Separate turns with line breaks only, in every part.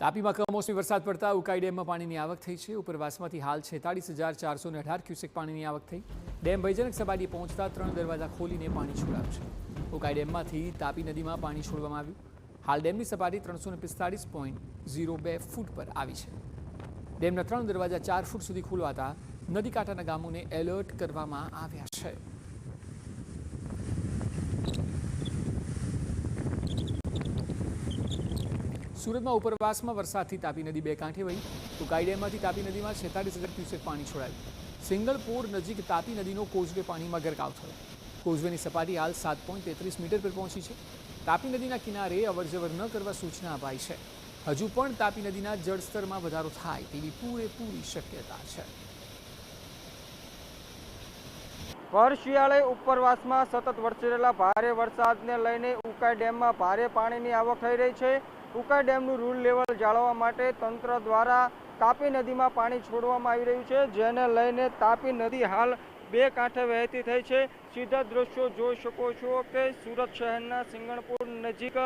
તાપીમાં કમોસમી વરસાદ પડતા ઉકાઈ ડેમમાં પાણીની આવક થઈ છે। ઉપરવાસમાંથી હાલ 46,418 ક્યુસેક પાણીની આવક થઈ। ડેમ ભયજનક સપાટીએ પહોંચતા 3 દરવાજા ખોલીને પાણી છોડાયું છે। ઉકાઈ ડેમમાંથી તાપી નદીમાં પાણી છોડવામાં આવ્યું। હાલ ડેમની સપાટી 345.02 ફૂટ પર આવી છે। ડેમના 3 દરવાજા 4 ફૂટ સુધી ખોલવાતા નદી કાંઠાના ગામોને એલર્ટ કરવામાં આવ્યા છે। સુરતમાં ઉપરવાસમાં વરસાદથી તાપી નદી બે કાંઠે વહી। ઉકાઈ ડેમમાંથી તાપી નદીમાં 46,000 ક્યુસેક પાણી છોડાયું। સિંગલપોર નજીક તાપી નદીનો કોઝવે પાણીમાં ગરકાવ થયો। કોઝવેની સપાટી હાલ 7.33 મીટર પર પહોંચી છે। તાપી નદીના કિનારે અવરજવર ન કરવા સૂચના અપાઈ છે। હજુ પણ તાપી નદીના જળસ્તરમાં વધારો થાય તેવી પૂરેપૂરી શક્યતા છે।
ભર શિયાળે ઉપરવાસમાં સતત વરસી રહેલા ભારે વરસાદને લઈને ઉકાઈ ડેમમાં ભારે પાણીની આવક થઈ રહી છે। ઉકાઈ ડેમનું રૂલ લેવલ જાળવવા માટે તંત્ર દ્વારા તાપી નદીમાં પાણી છોડવામાં આવી રહ્યું છે, જેને લઈને તાપી નદી હાલ બે કાંઠે વહેતી થઈ છે। સીધા દ્રશ્યો જોઈ શકો છો કે સુરત શહેરના સિંગણપુર નજીક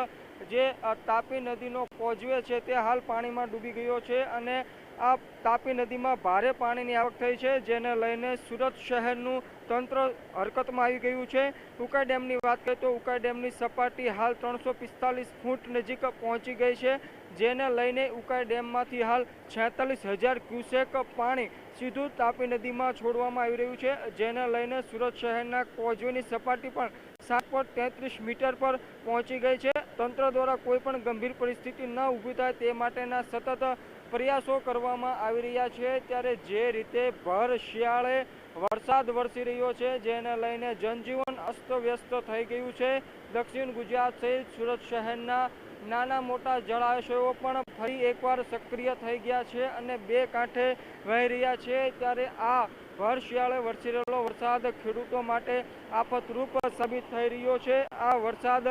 જે તાપી નદીનો કોઝવે છે તે હાલ પાણીમાં ડૂબી ગયો છે અને આ તાપી નદીમાં ભારે પાણીની આવક થઈ છે, જેને લઈને સુરત શહેરનું તંત્ર હરકતમાં આવી ગયું છે। ઉકાઈ ડેમની વાત કરીએ તો ઉકાઈ ડેમની સપાટી હાલ 345 ફૂટ નજીક પહોંચી ગઈ છે, જેને લઈને ઉકાઈ ડેમમાંથી હાલ 46,000 ક્યુસેક પાણી સીધું તાપી નદીમાં છોડવામાં આવી રહ્યું છે, જેને લઈને સુરત શહેરના કોઝવેની સપાટી પણ 7.33 મીટર પર પહોંચી ગઈ છે। તંત્ર દ્વારા કોઈ પણ ગંભીર પરિસ્થિતિ ન ઊભી થાય તે માટેના સતત પ્રયાસો કરવામાં આવી રહ્યા છે। ત્યારે જે રીતે ભર શિયાળે વરસાદ વરસી રહ્યો છે, જેને લઈને જનજીવન અસ્તવ્યસ્ત થઈ ગયું છે। દક્ષિણ ગુજરાત સહિત સુરત શહેરના નાના મોટા જળાશયો પણ ફરી એકવાર સક્રિય થઈ ગયા છે અને બે કાંઠે વહી રહ્યા છે। ત્યારે આ ભર શિયાળે વરસી રહેલો વરસાદ ખેડૂતો માટે આફતરૂપ સાબિત થઈ રહ્યો છે। આ વરસાદ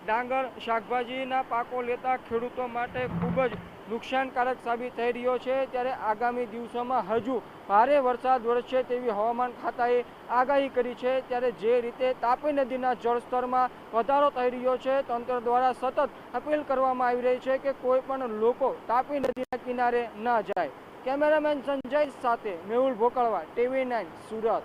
ડાંગર શાકભાજીના પાકો લેતા ખેડૂતો માટે ખૂબ જ નુકસાનકારક સાબિત થઈ રહ્યો છે। ત્યારે આગામી દિવસોમાં હજુ ભારે વરસાદ વરસશે તેવી હવામાન ખાતાએ આગાહી કરી છે। ત્યારે જે રીતે તાપી નદીના જળસ્તરમાં વધારો થઈ રહ્યો છે, તંત્ર દ્વારા સતત અપીલ કરવામાં આવી રહી છે કે કોઈ પણ લોકો તાપી નદીના કિનારે ન જાય। કેમેરામેન સંજય સાથે મેહુલ ભોકળવા, TV9 સુરત।